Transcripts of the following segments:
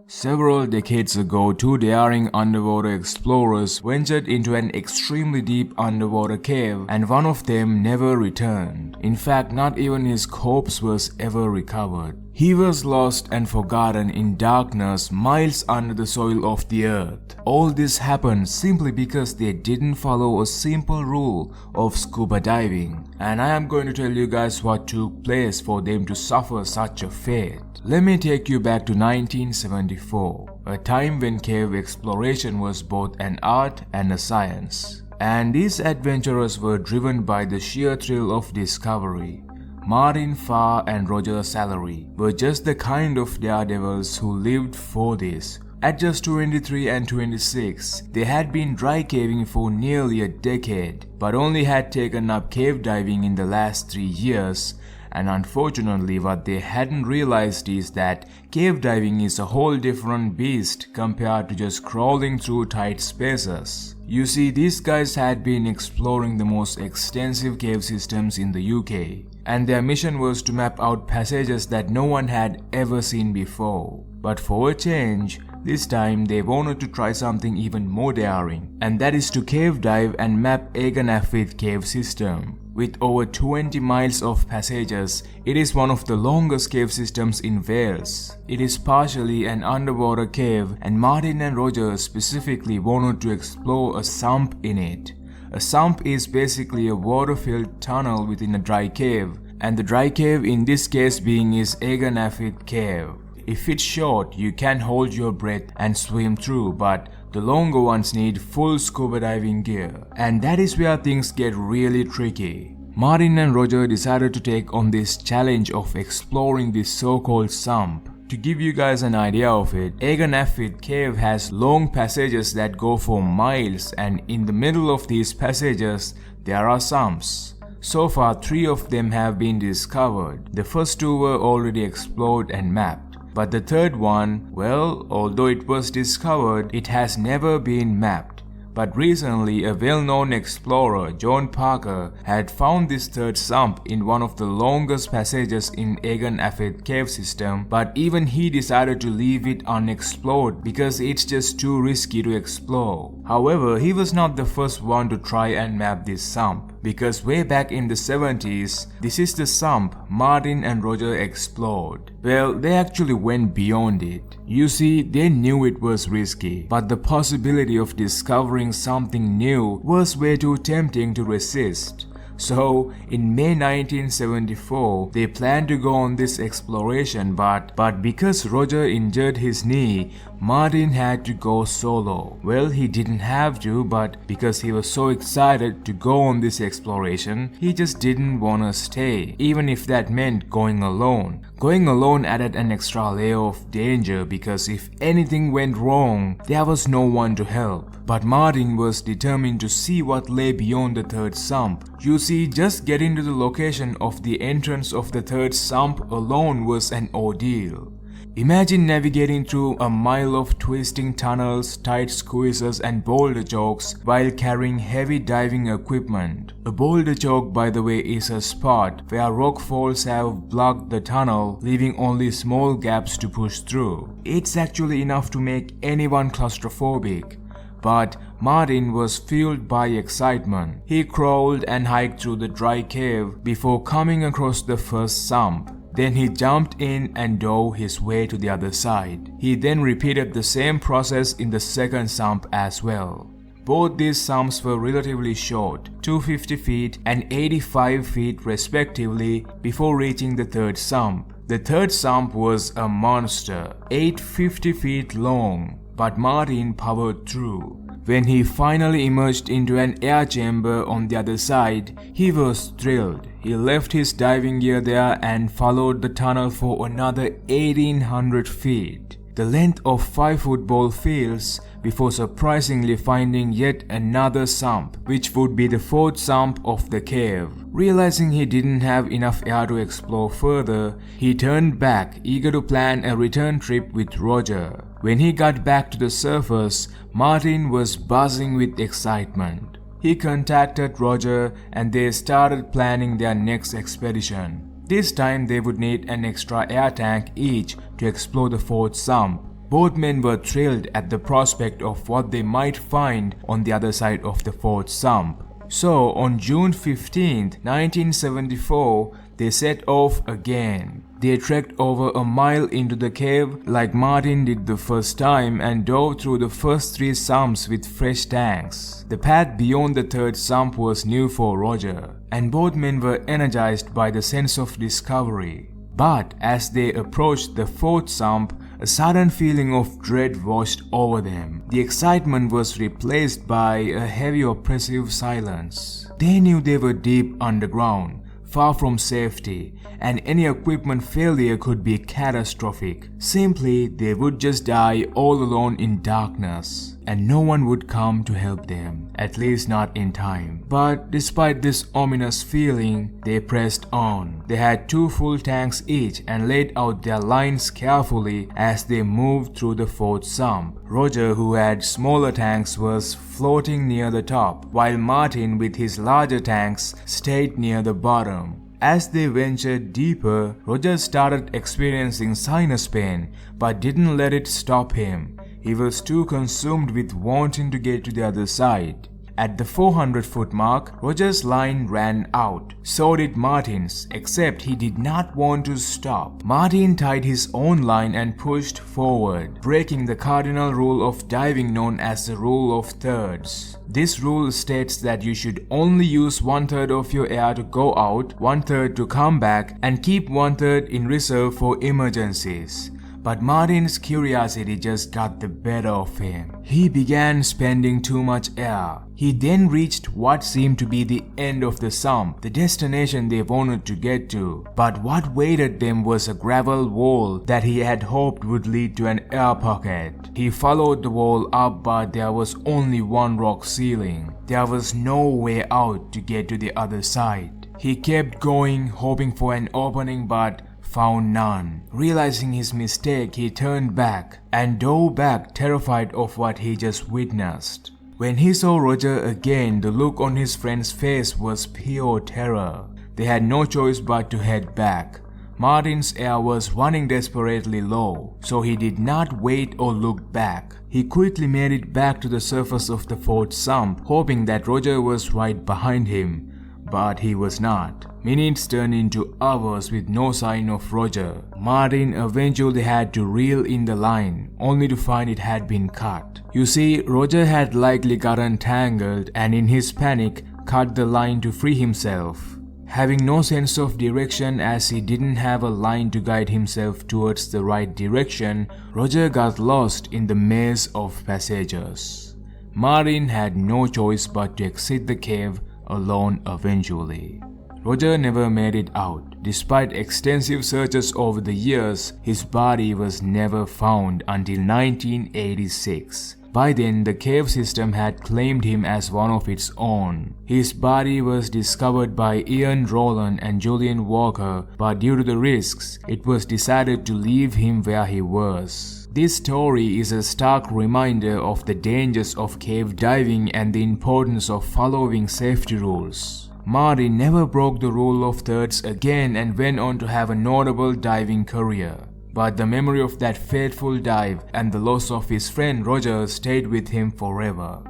Several decades ago, two daring underwater explorers ventured into an extremely deep underwater cave, and one of them never returned. In fact, not even his corpse was ever recovered. He was lost and forgotten in darkness miles under the soil of the earth. All this happened simply because they didn't follow a simple rule of scuba diving. And I am going to tell you guys what took place for them to suffer such a fate. Let me take you back to 1974, a time when cave exploration was both an art and a science. And these adventurers were driven by the sheer thrill of discovery. Martin Farr and Roger Salery were just the kind of daredevils who lived for this. At just 23 and 26, they had been dry caving for nearly a decade, but only had taken up cave diving in the last 3 years. And unfortunately, what they hadn't realized is that cave diving is a whole different beast compared to just crawling through tight spaces. You see, these guys had been exploring the most extensive cave systems in the UK, and their mission was to map out passages that no one had ever seen before. But for a change, this time they wanted to try something even more daring, and that is to cave dive and map Agen Allwedd cave system. With over 20 miles of passages, it is one of the longest cave systems in Wales. It is partially an underwater cave, and Martin and Roger specifically wanted to explore a sump in it. A sump is basically a water-filled tunnel within a dry cave, and the dry cave in this case being is Agen Allwedd cave. If it's short, you can hold your breath and swim through, but the longer ones need full scuba diving gear. And that is where things get really tricky. Martin and Roger decided to take on this challenge of exploring this so-called sump. To give you guys an idea of it, Agen Allwedd cave has long passages that go for miles, and in the middle of these passages, there are sumps. So far, 3 of them have been discovered. The first 2 were already explored and mapped. But the third one, well, although it was discovered, it has never been mapped. But recently, a well-known explorer, John Parker, had found this third sump in one of the longest passages in Agen Allwedd cave system, but even he decided to leave it unexplored because it's just too risky to explore. However, he was not the first one to try and map this sump, because way back in the 70s, this is the sump Martin and Roger explored. Well, they actually went beyond it. You see, they knew it was risky, but the possibility of discovering something new was way too tempting to resist. So, in May 1974, they planned to go on this exploration, but because Roger injured his knee, Martin had to go solo. Well, he didn't have to, but because he was so excited to go on this exploration, he just didn't want to stay, even if that meant going alone. Going alone added an extra layer of danger because if anything went wrong, there was no one to help. But Martin was determined to see what lay beyond the third sump. You see, just getting to the location of the entrance of the third sump alone was an ordeal. Imagine navigating through a mile of twisting tunnels, tight squeezes and boulder chokes while carrying heavy diving equipment. A boulder choke, by the way, is a spot where rock falls have blocked the tunnel, leaving only small gaps to push through. It's actually enough to make anyone claustrophobic. But Martin was fueled by excitement. He crawled and hiked through the dry cave before coming across the first sump. Then he jumped in and dove his way to the other side. He then repeated the same process in the second sump as well. Both these sumps were relatively short, 250 feet and 85 feet respectively, before reaching the third sump. The third sump was a monster, 850 feet long, but Martin powered through. When he finally emerged into an air chamber on the other side, he was thrilled. He left his diving gear there and followed the tunnel for another 1800 feet, the length of 5 football fields, before surprisingly finding yet another sump, which would be the fourth sump of the cave. Realizing he didn't have enough air to explore further, he turned back, eager to plan a return trip with Roger. When he got back to the surface, Martin was buzzing with excitement. He contacted Roger and they started planning their next expedition. This time they would need an extra air tank each to explore the fourth sump. Both men were thrilled at the prospect of what they might find on the other side of the fourth sump. So on June 15, 1974, they set off again. They trekked over a mile into the cave like Martin did the first time and dove through the first 3 sumps with fresh tanks. The path beyond the third sump was new for Roger, and both men were energized by the sense of discovery. But as they approached the fourth sump, a sudden feeling of dread washed over them. The excitement was replaced by a heavy oppressive silence. They knew they were deep underground, far from safety, and any equipment failure could be catastrophic. Simply, they would just die all alone in darkness, and no one would come to help them, at least not in time. But despite this ominous feeling, they pressed on. They had 2 full tanks each and laid out their lines carefully as they moved through the fourth sump. Roger, who had smaller tanks, was floating near the top, while Martin, with his larger tanks, stayed near the bottom. As they ventured deeper, Roger started experiencing sinus pain, but didn't let it stop him. He was too consumed with wanting to get to the other side. At the 400-foot mark, Roger's line ran out. So did Martin's, except he did not want to stop. Martin tied his own line and pushed forward, breaking the cardinal rule of diving known as the rule of thirds. This rule states that you should only use 1/3 of your air to go out, 1/3 to come back, and keep 1/3 in reserve for emergencies. But Martin's curiosity just got the better of him. He began spending too much air. He then reached what seemed to be the end of the sump, the destination they wanted to get to. But what waited them was a gravel wall that he had hoped would lead to an air pocket. He followed the wall up, but there was only one rock ceiling. There was no way out to get to the other side. He kept going, hoping for an opening, but found none. Realizing his mistake, he turned back and dove back, terrified of what he just witnessed. When he saw Roger again, the look on his friend's face was pure terror. They had no choice but to head back. Martin's air was running desperately low, so he did not wait or look back. He quickly made it back to the surface of the fourth sump, hoping that Roger was right behind him. But he was not. Minutes turned into hours with no sign of Roger. Martin eventually had to reel in the line, only to find it had been cut. You see, Roger had likely gotten tangled and in his panic cut the line to free himself. Having no sense of direction as he didn't have a line to guide himself towards the right direction, Roger got lost in the maze of passages. Martin had no choice but to exit the cave alone eventually. Roger never made it out. Despite extensive searches over the years, his body was never found until 1986. By then, the cave system had claimed him as one of its own. His body was discovered by Ian Rowland and Julian Walker, but due to the risks, it was decided to leave him where he was. This story is a stark reminder of the dangers of cave diving and the importance of following safety rules. Martin never broke the rule of thirds again and went on to have a notable diving career. But the memory of that fateful dive and the loss of his friend Roger stayed with him forever.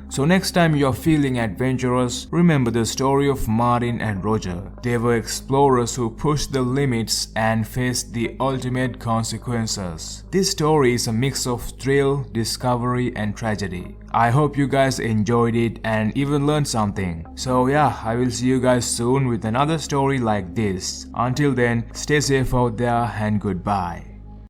So next time you are feeling adventurous, remember the story of Martin and Roger. They were explorers who pushed the limits and faced the ultimate consequences. This story is a mix of thrill, discovery, and tragedy. I hope you guys enjoyed it and even learned something. So yeah, I will see you guys soon with another story like this. Until then, stay safe out there and goodbye.